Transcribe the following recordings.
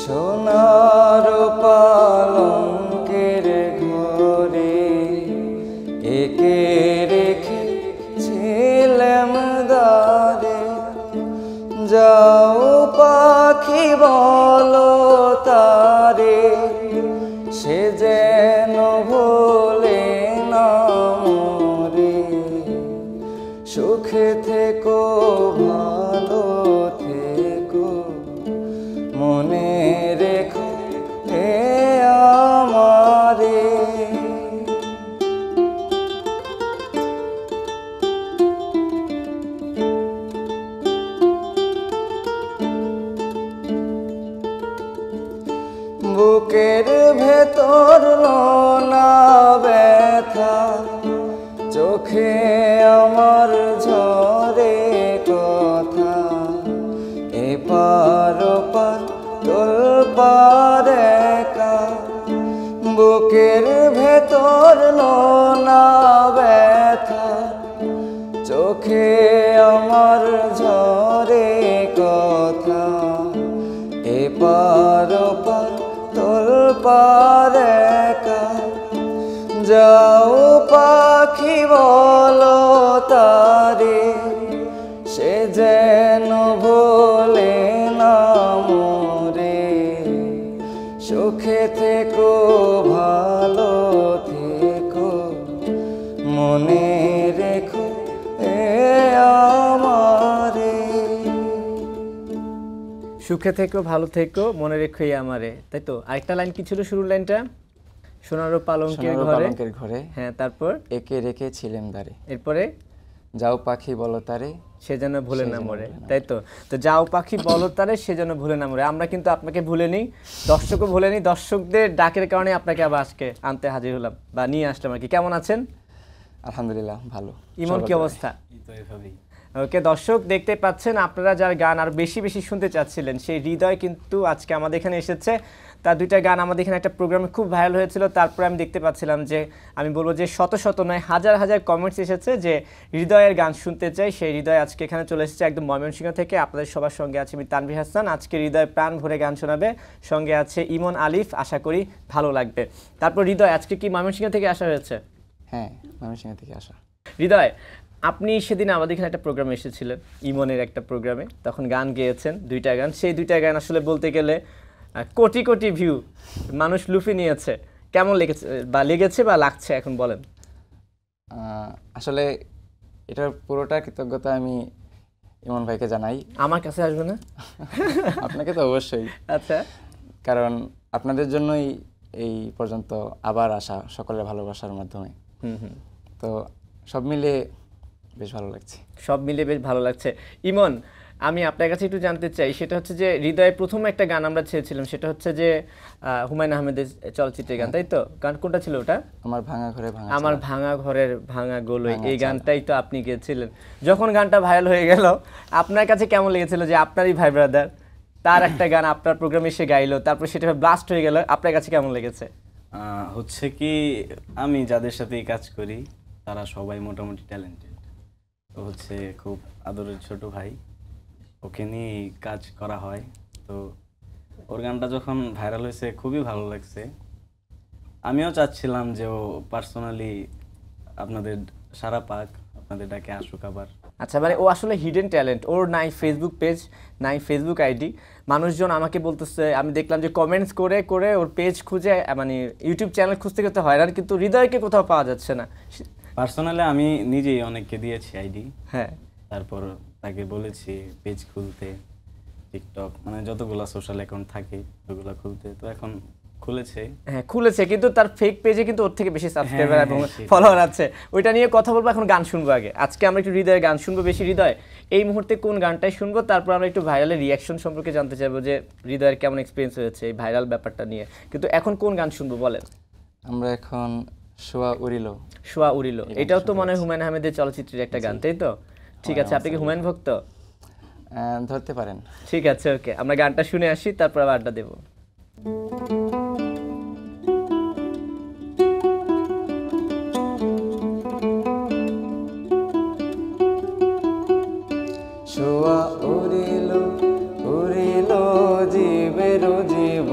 সোনার পালঙ্কের ঘরে একে রেখেছিলাম দারে। যাও পাখি বলো তারে, সে যেন ভোলে না মোরে। সুখে থেকো ভালো থেকো, মনে রেখো হে আমারে। বুকের ভেতর লোনা ব্যথা, চোখে আমার ঝরে কথা। এপার ওপার তোলপার একা, বুকের ভেতর লোনা ব্যথা, চোখে আমার ঝরে কথা। এপার ওপার তোলপার একা, যাও পাখি বলো তারে, সে যেন ভোলে না মোরে। সুখে থেকো ভালো থেকো, মনে রেখো এ আমারে। সুখে থেকো ভালো থেকো, মনে রেখো এই আমারে, তাই তো? আরেকটা লাইন কি ছিল শুরুর লাইনটা? সোনার পালঙ্কের ঘরে, হ্যাঁ, তারপর একে রেখেছিলাম দারে। এরপরে যাও পাখি বলো তারে, সে যেন ভুলে না মরে, তাই তো? তো যাও পাখি বলো তারে, সে যেন ভুলে না মরে। আমরা কিন্তু আপনাকে ভুলেনি, দর্শকও ভুলেনি। দর্শকদের ডাকের কারণে আপনাকে আবার আজকে আনতে হাজির হলাম বা নিয়ে আসলাম আর কি। কেমন আছেন? আলহামদুলিল্লাহ ভালো। ইমন কি অবস্থা? ওকে, দর্শক দেখতে পাচ্ছেন, আপনারা যার গান আর বেশি বেশি শুনতে চাচ্ছিলেন, সেই হৃদয় কিন্তু আজকে আমাদের এখানে এসেছে। তার দুইটা গান আমাদের এখানে একটা প্রোগ্রামে খুব ভাইরাল হয়েছিল। তারপরে আমি দেখতে পাচ্ছিলাম যে, আমি বলবো যে শত শত নয়, হাজার হাজার কমেন্টস এসেছে যে হৃদয়ের গান শুনতে চাই। সেই হৃদয় আজকে এখানে চলে এসেছে একদম ময়মনসিংহ থেকে। আপনাদের সবার সঙ্গে আছে আমি তানভীর হাসান। আজকে হৃদয় প্রাণ ভরে গান শোনাবে, সঙ্গে আছে ইমন আলিফ। আশা করি ভালো লাগবে। তারপর হৃদয়, আজকে কি ময়মনসিংহ থেকে আসা হয়েছে? হ্যাঁ, ময়মনসিংহ থেকে আসা। হৃদয়, আপনি সেদিন আমাদের এখানে একটা প্রোগ্রামে এসেছিলেন, ইমনের একটা প্রোগ্রামে, তখন গান গেয়েছেন দুইটা গান। সেই দুইটা গান আসলে বলতে গেলে কোটি কোটি ভিউ, মানুষ লুফে নিয়েছে। কেমন লেগেছে বা লাগছে এখন বলেন? আসলে এটার পুরোটা কৃতজ্ঞতা আমি ইমন ভাইকে জানাই। আমার কাছে আসবে না? আপনাকে তো অবশ্যই। আচ্ছা, কারণ আপনাদের জন্যই এই পর্যন্ত আবার আসা, সকলের ভালোবাসার মাধ্যমে। তো সব মিলে বেশ ভালো লাগছে। সব মিলে বেশ ভালো লাগছে। ইমন, আমি আপনার কাছে একটু জানতে চাই, সেটা হচ্ছে যে হৃদয়ের প্রথম একটা গান আমরা ছেড়েছিলাম, সেটা হচ্ছে যে হুমায়ুন আহমেদের চলচ্চিত্রের গান, তাই তো? গান কোনটা ছিল ওটা? আমার ভাঙা ঘরে ভাঙা, আমার ভাঙা ঘরের ভাঙা গোলই, এই গানটাই তো আপনি গেয়েছিলেন। যখন গানটা ভাইরাল হয়ে গেল, আপনার কাছে কেমন লেগেছিল যে আপনারই ভাই ব্রাদার তার একটা গান আপনার প্রোগ্রামে এসে গাইলো, তারপর সেটা ব্লাস্ট হয়ে গেল? আপনার কাছে কেমন লেগেছে? হচ্ছে কি, আমি যাদের সাথে কাজ করি তারা সবাই মোটামুটি ট্যালেন্টেড। তো হচ্ছে খুব আদরের ছোট ভাই, ওকে নিয়ে কাজ করা হয়। তো ওর গানটা যখন ভাইরাল হয়েছে খুবই ভালো লাগছে। আমিও চাচ্ছিলাম যে ও পার্সোনালি আপনাদের সারা পাক, আপনাদের ডাকে আসুক আবার। আচ্ছা, মানে ও আসলে হিডেন ট্যালেন্ট, ওর নাই ফেসবুক পেজ, নাই ফেসবুক আইডি। মানুষজন আমাকে বলতেছে, আমি দেখলাম যে কমেন্টস করে করে ওর পেজ খুঁজে, মানে ইউটিউব চ্যানেল খুঁজতে করতে হয়রান, কিন্তু হৃদয়কে কোথাও পাওয়া যাচ্ছে না। পার্সোনালি আমি নিজেই অনেককে দিয়েছি আইডি। হ্যাঁ, তারপর তাকে বলেছি পেজ খুলতে, টিকটক, মানে যতগুলো সোশ্যাল অ্যাকাউন্ট থাকে ওগুলো খুলতে। তো এখন খুলেছে, হ্যাঁ খুলেছে, কিন্তু তার ফেক পেজে কিন্তু ওর থেকে বেশি সাবস্ক্রাইবার এবং ফলোয়ার আছে। ওইটা নিয়ে কথা বলবো, এখন গান শুনবো আগে। আজকে আমরা একটু হৃদয়ের গান শুনবো বেশি। হৃদয়, এই মুহূর্তে কোন গানটাই শুনবো, তারপর আমরা একটু ভাইরালের রিয়াকশন সম্পর্কে জানতে চাইবো যে হৃদয়ের কেমন এক্সপিরিয়েন্স হয়েছে এই ভাইরাল ব্যাপারটা নিয়ে। কিন্তু এখন কোন গান শুনবো বলেন? আমরা এখন শোয়া উড়িল। শোয়া উড়িল, এটাও তো মনে হয় হুমায়ুন আহমেদের চলচ্চিত্রের একটা গান, তাই তো? ঠিক আছে, আপনি কি হুমায়ুন ভক্ত? ধরতে পারেন। ঠিক আছে, ওকে, আমরা গানটা শুনে আসি, তারপর আবার আড্ডা দেবো। শোয়া উড়িল উড়িল জীবের জীব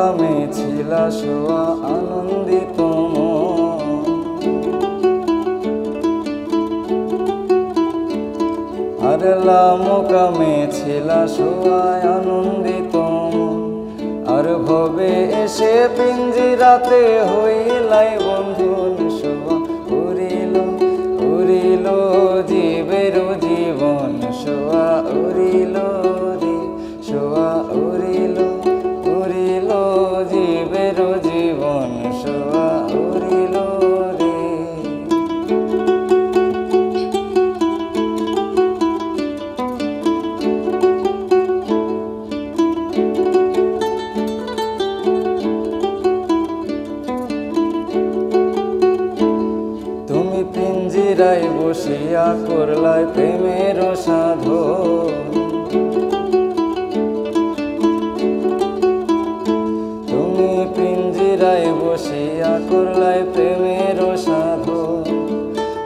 মোকামে ছিলা শোয়া আনন্দিত মন। আরে মোকামে ছিলা শোয়া আনন্দিত মন। আর ভবে এসে পিঞ্জিরাতে হইলাই বন্ধন শোয়া উড়িল উড়িল জীবের জীবন শোয়া উড়িল রে শোয়া উড়িল উড়িল জীবের জীবন শোয়া উড়িল রে। তুমি পিঞ্জিরায় বসিয়া করলাই প্রেমের সাধন। তুমি পিঞ্জিরায় বসিয়া করলাই প্রেমের সাধন।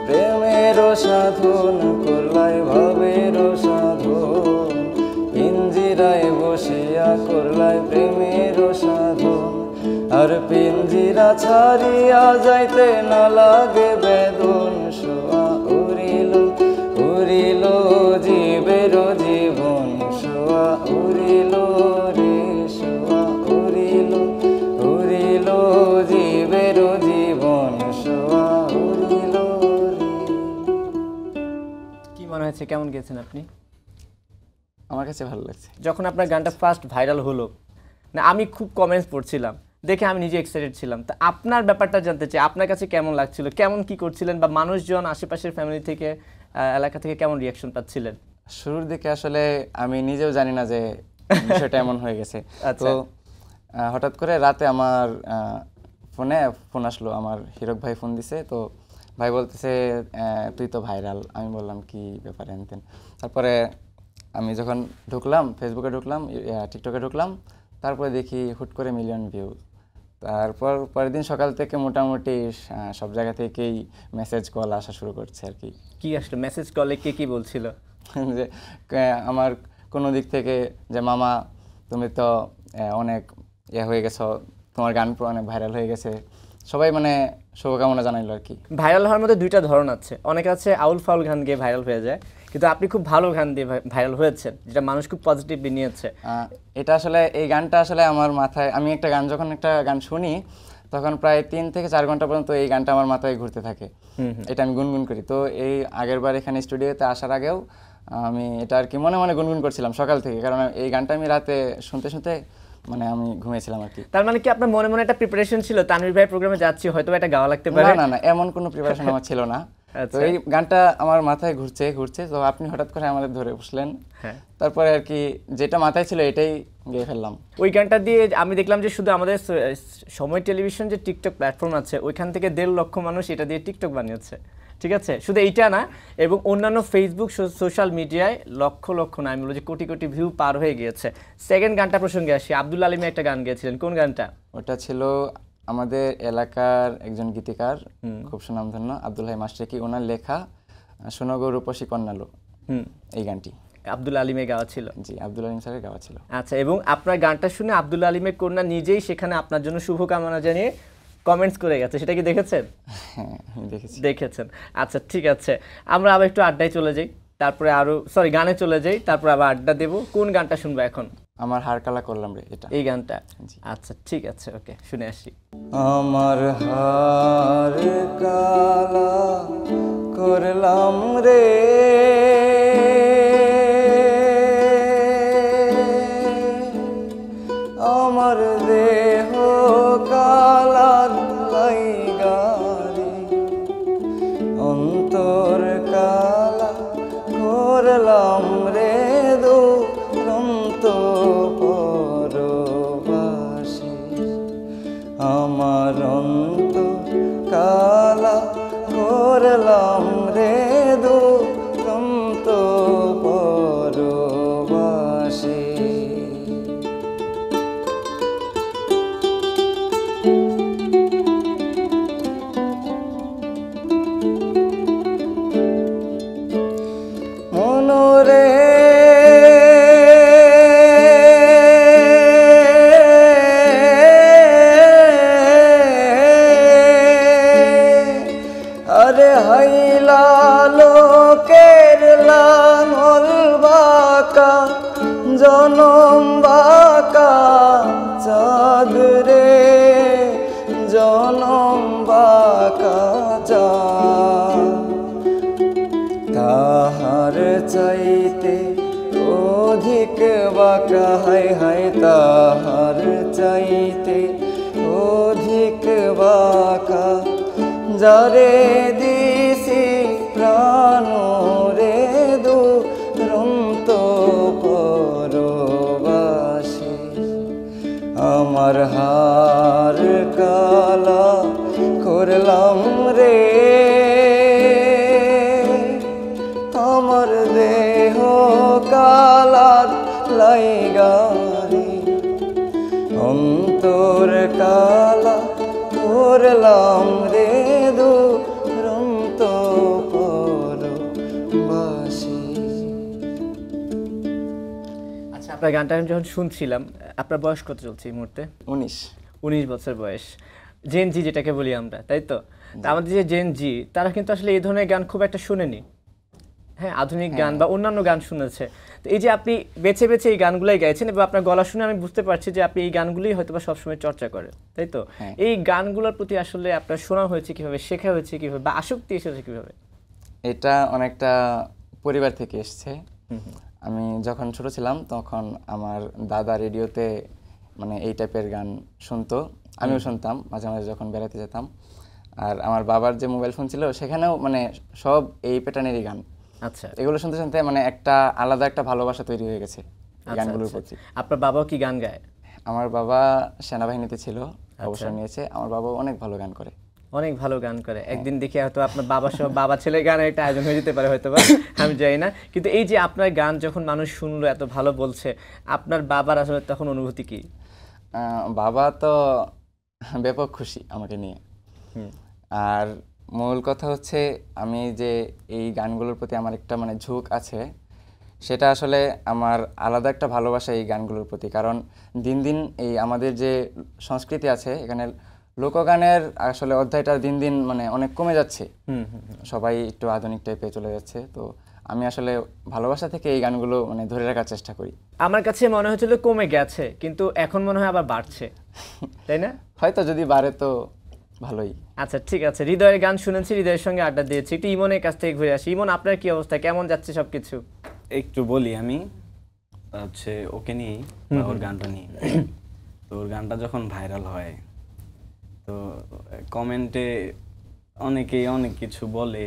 প্রেমের সাধন করলাই ভাবের সাধন। পিঞ্জিরায় বসিয়া করলাই প্রেমের সাধন। আর পিঞ্জিরা ছাড়িয়া যাইতে না লাগে বেদন শোয়া উড়িল উড়িল জীবের জীবন শোয়া উড়িল রে শোয়া উড়িল উড়িল জীবের জীবন শোয়া উড়িল রে। কি মনে হয়েছে, কেমন গেছেন আপনি? আমার কাছে ভালো লাগছে। যখন আপনার গানটা ফার্স্ট ভাইরাল হলো, না আমি খুব কমেন্টস পড়ছিলাম, দেখে আমি নিজে এক্সাইটেড ছিলাম। তা আপনার ব্যাপারটা জানতে চাই, আপনার কাছে কেমন লাগছিল, কেমন কি করছিলেন, বা মানুষজন আশেপাশের ফ্যামিলি থেকে এলাকা থেকে কেমন রিয়াকশন পাচ্ছিলেন? শুরুর দিকে আসলে আমি নিজেও জানি না যে বিষয়টা এমন হয়ে গেছে। তো হঠাৎ করে রাতে আমার ফোন আসলো, আমার হিরক ভাই ফোন দিছে। তো ভাই বলতেছে তুই তো ভাইরাল। আমি বললাম কি ব্যাপার এনতেন। তারপরে আমি যখন ঢুকলাম, ফেসবুকে ঢুকলাম, টিকটকে ঢুকলাম, তারপরে দেখি হুট করে মিলিয়ন ভিউ। তারপর পরের দিন সকাল থেকে মোটামুটি সব জায়গা থেকেই মেসেজ কল আসা শুরু করছে আর কি। কি আসলে মেসেজ কলে কে কি বলছিল? যে আমার কোনো দিক থেকে যে মামা তুমি তো অনেক হয়ে গেছো, তোমার গান অনেক ভাইরাল হয়ে গেছে, সবাই মানে শুভকামনা জানাইলো আর কি। ভাইরাল হওয়ার মধ্যে দুইটা ধরন আছে, অনেকে আছে আউল ফাউল গান গিয়ে ভাইরাল হয়ে যায়, কিন্তু আপনি খুব ভালো গান দিয়ে ভাইরাল হয়েছেন, যেটা মানুষ খুব পজিটিভলি নিয়েছে। এটা আসলে এই গানটা আসলে আমার মাথায়, আমি যখন একটা গান শুনি তখন প্রায় 3 থেকে 4 ঘন্টা পর্যন্ত এই গানটা আমার মাথায় ঘুরতে থাকে। এটা আমি গুনগুন করি। তো এই আগের বার এখানে স্টুডিওতে আসার আগেও আমি এটা আর কি মনে মনে গুনগুন করছিলাম সকাল থেকে, কারণ এই গানটা আমি রাতে শুনতে শুনতে মানে আমি ঘুমিয়েছিলাম আর কি। তার মানে কি আপনার মনে মনে একটা প্রিপারেশন ছিল, তানভীর ভাই প্রোগ্রামে যাচ্ছি হয়তো এটা গাওয়া লাগতে পারে? না না না, এমন কোনো প্রিপারেশন আমার ছিল না। তো এই গানটা আমার মাথায় ঘুরছে, তো আপনি হঠাৎ করে আমাদের ধরে বসলেন। হ্যাঁ, তারপরে আর কি যেটা মাথায় ছিল এটাই গেয়ে ফেললাম। ওই গানটা দিয়ে আমি দেখলাম যে শুধু আমাদের সময় টেলিভিশন যে টিকটক প্ল্যাটফর্ম আছে ওইখান থেকে 1.5 লক্ষ মানুষ এটা দিয়ে টিকটক বানিয়েছে, ঠিক আছে? শুধু এইটা না, এবং অন্যান্য ফেসবুক সোশ্যাল মিডিয়ায় লক্ষ লক্ষ না, আমি বলি যে কোটি কোটি ভিউ পার হয়ে গিয়েছে। সেকেন্ড গানটা প্রসঙ্গে আসি, আব্দুল আলিমে একটা গান গেয়েছিলেন, কোন গানটা? ওটা ছিল আমাদের এলাকার একজন গীতিকার, খুব সুনামধন্য আব্দুল হাই মাস্টারকি, ওনার লেখা শোনো গো রূপসী কন্যালো, এই গানটি আব্দুল আলিমে গাওয়া ছিল। জি, আব্দুল আলিম স্যারের গাওয়া ছিল। আচ্ছা, এবং আপনার গানটা শুনে আব্দুল আলিমের কন্যা নিজেই সেখানে আপনার জন্য শুভকামনা জানিয়ে কমেন্টস করে গেছে, সেটা কি দেখেছেন? হ্যাঁ, আমি দেখেছি। দেখেছেন। আচ্ছা ঠিক আছে, আমরা আবার একটু আড্ডায় চলে যাই, তারপরে গানে চলে যাই, তারপরে আবার আড্ডা দেব। কোন গানটা শুনবো এখন? আমার হার কালা করলাম রে, এটা এই গানটা। আচ্ছা ঠিক আছে, ওকে, শুনে আসি। আমার হার কালা করলাম রে, আমার দেহ কালার লাইগারে, অন্তর কালা করলাম রে দুরন্ত পরবাসী। আমার অন্তর কালা করলাম রে দুরন্ত পরবাসী। মনোরে চাইতে অধিক বাঁকা, হায় হায় তাহার চাইতে অধিক বাঁকা, যারে দিছি প্রাণ রে দুরন্ত পরবাসী, আমার হার কালা করলাম রে, আমার দেহ কালার লাইগারে, অন্তর কালা করলাম রে দুরন্ত পরবাসী। আচ্ছা, আপনার গানটা আমি যখন শুনছিলাম, আপনার বয়স কত চলছে এই মুহূর্তে? 19 বছর বয়স, জেন জি যেটাকে বলি আমরা, তাই তো? তা আমাদের যে জেন জি, তারা কিন্তু আসলে এই ধরনের গান খুব একটা শুনেনি, হ্যাঁ, আধুনিক গান বা অন্যান্য গান শুনেছে। তো এই যে আপনি বেছে বেছে এই গানগুলোই গাইছেন, এবং আপনার গলা শুনে আমি বুঝতে পারছি যে আপনি এই গানগুলোই হয়তো বা সবসময় চর্চা করেন, তাই তো? এই গানগুলোর প্রতি আসলে আপনার শোনা হয়েছে কিভাবে, শেখা হয়েছে কিভাবে, বা আসক্তি এসেছে কিভাবে? এটা অনেকটা পরিবার থেকে এসছে। আমি যখন ছোট ছিলাম তখন আমার দাদা রেডিওতে মানে এই টাইপের গান শুনতো, আমিও শুনতাম মাঝে মাঝে যখন বেড়াতে যেতাম। আর আমার বাবার যে মোবাইল ফোন ছিল সেখানেও মানে সব এই প্যাটার্নেরই গান। আচ্ছা, এগুলো শুনতে শুনতে মানে একটা আলাদা একটা ভালোবাসা তৈরি হয়ে গেছে গানগুলোর প্রতি। আপনার বাবাও কি গান গায়? আমার বাবা সেনাবাহিনীতে ছিল, অবসর নিয়েছে। আমার বাবাও অনেক ভালো গান করে, অনেক ভালো গান করে। একদিন দেখি হয়তো আপনার বাবা সহ বাবা ছেলে গানের একটা আয়োজন হয়ে যেতে পারে হয়তো বা, আমি জানি না। কিন্তু এই যে আপনার গান যখন মানুষ শুনলো, এত ভালো বলছে, আপনার বাবার আসলে তখন অনুভূতি কি? বাবা তো ব্যাপক খুশি আমাকে নিয়ে। আর মূল কথা হচ্ছে আমি যে এই গানগুলোর প্রতি আমার একটা মানে ঝোঁক আছে, সেটা আসলে আমার আলাদা একটা ভালোবাসা এই গানগুলোর প্রতি। কারণ দিন দিন এই আমাদের যে সংস্কৃতি আছে এখানে লোকগানের আসলে অধ্যায়টা দিন দিন মানে অনেক কমে যাচ্ছে, সবাই একটু আধুনিক টাইপে চলে যাচ্ছে। তো আমি আসলে ভালোবাসা থেকে এই গানগুলো মানে ধরে রাখার চেষ্টা করি। আমার কাছে মনে হচ্ছিল কমে গেছে, কিন্তু এখন মনে হয় আবার বাড়ছে, তাই না? হয়তো যদি বাড়ে তো ভালোই। আচ্ছা, ঠিক আছে, হৃদয়ের গান শুনেছি, হৃদয়ের সঙ্গে আড্ডা দিয়েছি, একটু ইমনের কাছ থেকে ঘুরে আসি। ইমন, আপনার কি অবস্থা, কেমন যাচ্ছে সবকিছু? একটু বলি আমি, হচ্ছে ওকে নিয়ে ওর গানটা নিয়ে। তো ওর গানটা যখন ভাইরাল হয় তো কমেন্টে অনেকেই অনেক কিছু বলে।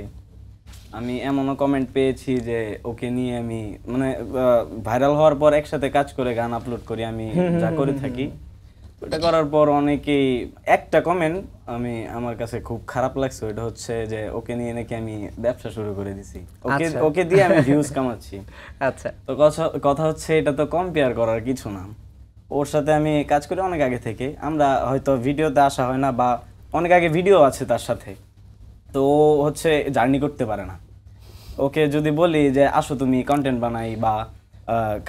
আমি এমনও কমেন্ট পেয়েছি যে ওকে নিয়ে আমি মানে ভাইরাল হওয়ার পর একসাথে কাজ করে গান আপলোড করি, আমি যা করে থাকি। ওটা করার পর অনেকেই একটা কমেন্ট আমার কাছে খুব খারাপ লাগছে, ওটা হচ্ছে যে ওকে নিয়ে নাকি আমি ব্যবসা শুরু করে দিছি, ওকে দিয়ে আমি ভিউজ কামাচ্ছি। আচ্ছা, তো কথা হচ্ছে এটা তো কম্পেয়ার করার কিছু না। ওর সাথে আমি কাজ করি অনেক আগে থেকে, আমরা হয়তো ভিডিওতে আসা হয় না বা অনেক আগে ভিডিও আছে তার সাথে, তো ও হচ্ছে জার্নি করতে পারে না। ওকে যদি বলি যে আসো তুমি কন্টেন্ট বানাই বা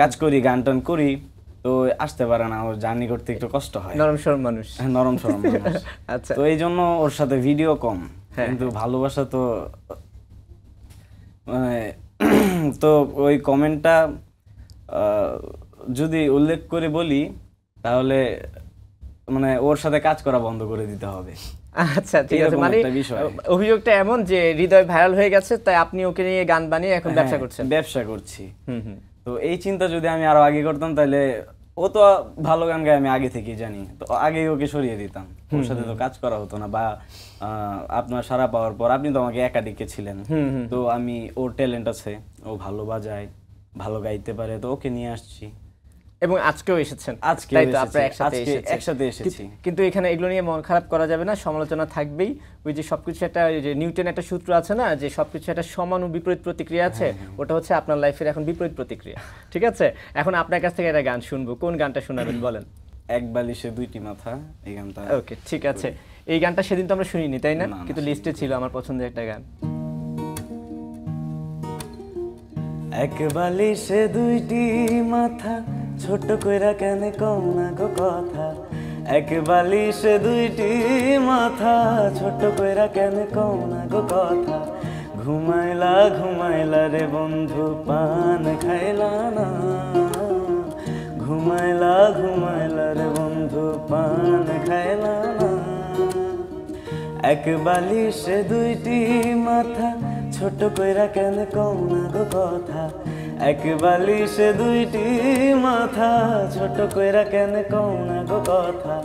কাজ করি, গান টান করি, তো আসতে পারে না, ওর জার্নি করতে একটু কষ্ট হয়। নরম সরম মানুষ। আচ্ছা, তো এই জন্য ওর সাথে ভিডিও কম, কিন্তু ভালোবাসা তো মানে তো ওই কমেন্টটা যদি উল্লেখ করে বলি তাহলে মানে ওর সাথে কাজ করা বন্ধ করে দিতে হবে। আচ্ছা, ঠিক আছে, মানে অভিযোগটা এমন যে হৃদয় ভাইরাল হয়ে গেছে, তাই আপনি ওকে নিয়ে গান বানিয়ে এখন ব্যবসা করছি। তো এই চিন্তা যদি আমি আরো আগে করতাম তাহলে ও তো ভালো গান গায় আমি আগে থেকেই জানি, তো আগেই ওকে সরিয়ে দিতাম, ওর সাথে তো কাজ করা হতো না। বা আপনার সারা পাওয়ার পর আপনি তো আমাকে একা ডেকেছিলেন, তো আমি ওর ট্যালেন্ট আছে, ও ভালো বাজায়, ভালো গাইতে পারে, তো ওকে নিয়ে আসছি। এবং আজকেও এসেছেন, একসাথে এসেছি। কিন্তু এখানে এগুলো নিয়ে মন খারাপ করা যাবে না, সমালোচনা থাকবেই। ওই যে সবকিছু একটা, যে নিউটন একটা সূত্র আছে না, যে সবকিছু একটা সমান ও বিপরীত প্রতিক্রিয়া আছে, ওটা হচ্ছে আপনার লাইফের এখন বিপরীত প্রতিক্রিয়া। ঠিক আছে, এখন আপনার কাছ থেকে একটা গান শুনবো, কোন গানটা শোনাবেন বলেন? এক বালিশে দুইটি মাথা, এই গানটা। ওকে, ঠিক আছে। এই গানটা সেদিন তো আমরা শুনিনি, তাই না? কিন্তু লিস্টে ছিল আমার পছন্দের একটা গান। এক বালিশে দুইটি মাথা, ছোট কইরা কেন কও না গো কথা। এক বালিশে দুইটি মাথা, ছোট কইরা কেন কও না গো কথা। ঘুমাইলা ঘুমাইলা রে বন্ধু, পান খাইলা না। ঘুমাইলা ঘুমাইলা রে বন্ধু, পান খাইলা না। এক বালিশে দুইটি মাথা, ছোট কইরা কেন কও না গো কথা। এক বালিশে দুইটি মাথা, ছোট কইরা কেন কও না গো কথা,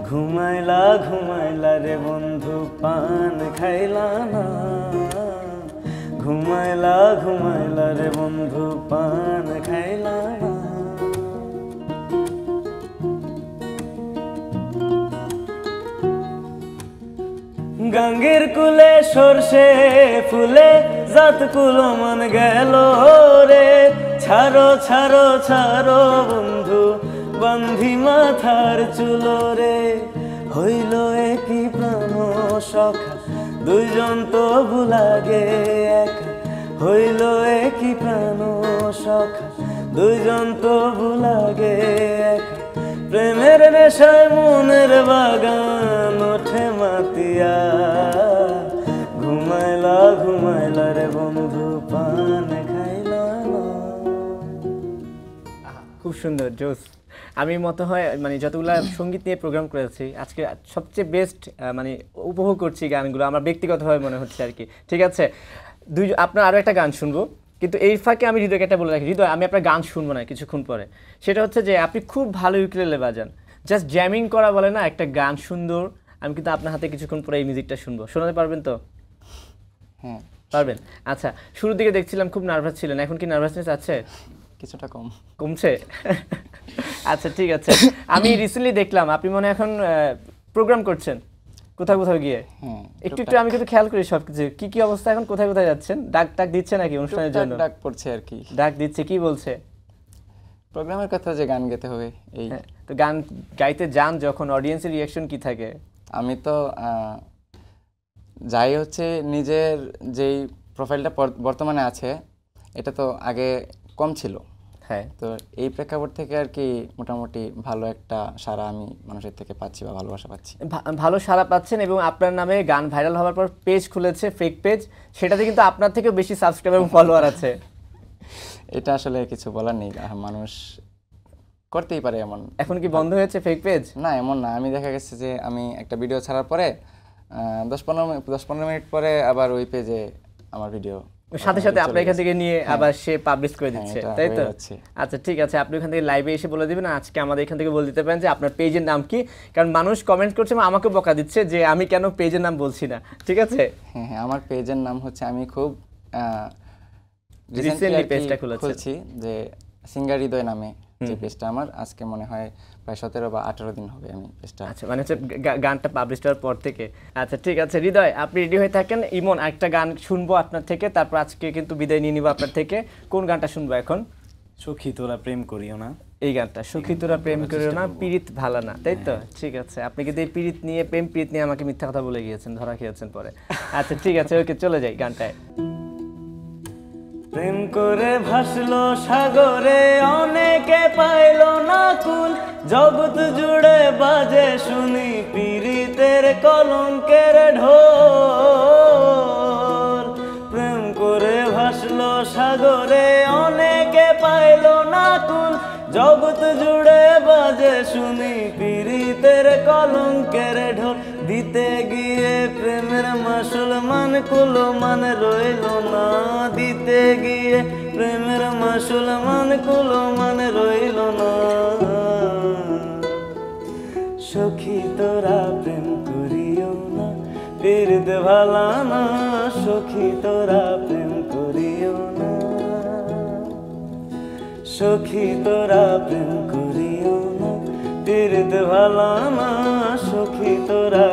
ঘুমাইলা ঘুমাইলা রে বন্ধু পান খাইলা না, ঘুমাইলা ঘুমাইলা রে বন্ধু পান খাইলা না। গঙ্গের কুলে সরষে ফুলে জাত কুলো মন গেল রে, ছাড়ো ছাড়ো ছাড়ো বন্ধু বান্ধি মাথার চুলো রে, হইল একই প্রাণ সখা দুইজন তো লাগে একা, হইল একই প্রাণ সখা দুইজন তো লাগে একা, প্রেমের নেশায় মনের বাগান ওঠে মাতিয়া, ঘুমাইলা ঘুমাইলা রে বন্ধু পান খাইলা না। খুব সুন্দর, জোস। আমি মতো হয় মানে যতগুলা সঙ্গীত নিয়ে প্রোগ্রাম করেছি আজকে সবচেয়ে বেস্ট মানে উপভোগ করছি গানগুলো আমার ব্যক্তিগতভাবে মনে হচ্ছে আর কি। ঠিক আছে, আপনার আরও একটা গান শুনবো, কিন্তু এই ফাঁকে আমি হৃদয়কে একটা বলে রাখি, হৃদয় আমি আপনার গান শুনবো না কিছুক্ষণ পরে। সেটা হচ্ছে যে আপনি খুব ভালো ইউকেলেলে বাজান, জাস্ট জ্যামিং করা বলে না, একটা গান সুন্দর। আমি কিন্তু আপনার হাতে কিছুক্ষণ পরে এই মিউজিকটা শুনবো, শোনাতে পারবেন তো? হ্যাঁ পারবেন। আচ্ছা, শুরুর দিকে দেখছিলাম খুব নার্ভাস ছিলেন, এখন কি নার্ভাসনেস আছে? কিছুটা কমছে? আচ্ছা ঠিক আছে। আমি রিসেন্টলি দেখলাম আপনি মনে এখন প্রোগ্রাম করছেন কোথাও কোথাও গিয়ে, একটু একটু আমি কিন্তু খেয়াল করি সবকিছু। কি কি অবস্থা এখন, কোথায় কোথায় যাচ্ছেন? ডাক দিচ্ছে নাকি অনুষ্ঠানের জন্য? ডাক পড়ছে আর কি। ডাক দিচ্ছে, কি বলছে? প্রোগ্রামের কথা যে গান গাইতে হবে এই। তো গান গাইতে যান যখন, অডিয়েন্সের রিঅ্যাকশন কি থাকে? আমি তো যাই হচ্ছে নিজের যেই প্রোফাইলটা বর্তমানে আছে এটা তো আগে কম ছিল, হ্যাঁ, তো এই প্রেক্ষাপট থেকে আর কি মোটামুটি ভালো একটা সাড়া আমি মানুষের থেকে পাচ্ছি বা ভালোবাসা পাচ্ছি। ভালো সাড়া পাচ্ছেন এবং আপনার নামে গান ভাইরাল হওয়ার পর পেজ খুলেছে, ফেক পেজ, সেটাতে কিন্তু আপনার থেকেও বেশি সাবস্ক্রাইবার এবং ফলোয়ার আছে। এটা আসলে কিছু বলার নেই, মানুষ করতেই পারে এমন। এখন কি বন্ধ হয়েছে ফেক পেজ? না এমন না, আমি দেখা গেছে যে আমি একটা ভিডিও ছাড়ার পরে 10-15 মিনিট পরে আবার ওই পেজে আমার ভিডিও সাথে সাথে আপনার এখান থেকে নিয়ে আবার সে পাবলিশ করে দিচ্ছে, তাই তো? আচ্ছা ঠিক আছে, আপনি ওখান থেকে লাইভে এসে বলে দিবেন, আজকে আমাদের এখান থেকে বলে দিতে পারেন যে আপনার পেজের নাম কি, কারণ মানুষ কমেন্ট করছে আমাকে বকা দিচ্ছে যে আমি কেন পেজের নাম বলছি না। ঠিক আছে? হ্যাঁ হ্যাঁ, আমার পেজের নাম হচ্ছে, আমি খুব রিসেন্টলি পেজটা খুলেছি যে সিঙ্গার হৃদয় নামে যে পেজটা আমার, আজকে মনে হয় প্রায় 17 বা 18 দিন হবে আমি পেজটা। আচ্ছা, মানে হচ্ছে গানটা পাবলিশ হওয়ার পর থেকে। আচ্ছা ঠিক আছে হৃদয়, আপনি রেডি হয়ে থাকেন। ইমন, একটা গান শুনবো আপনার থেকে, তারপর আজকে কিন্তু বিদায় নিয়ে নিব আপনার থেকে। কোন গানটা শুনবো এখন? সখী তোরা প্রেম করিও না, এই গানটা, সখী তোরা প্রেম করিও না, পীড়িত ভালা না, তাই তো? ঠিক আছে, আপনি কিন্তু এই পীড়িত নিয়ে, প্রেম পীড়িত নিয়ে আমাকে মিথ্যা কথা বলে গিয়েছেন, ধরা খেয়েছেন পরে। আচ্ছা ঠিক আছে, ওকে, চলে যাই গানটায়। প্রেম করে ভাসলো সাগরে, অনেকে পাইলো না কুল, জগৎ জুড়ে বাজে শুনি পীড়িতের কলঙ্কের ঢোল। প্রেম করে ভাসলো সাগরে, অনেকে পাইলো না কুল, জগৎ জুড়ে বাজে শুনি পীড়িতের কলঙ্কের ঢোল। দিতে গিয়ে প্রেমের মাসুল মান কুলো মান রইল না, দিতে গিয়ে প্রেমের মাসুল মান কুলো মান রইল না। সখী তোরা প্রেম করিও না, পীড়িত ভালা না, সখী তোরা প্রেম করিও না, সখী তোরা প্রেম করিও না, পীড়িত ভালা না, সখী তোরা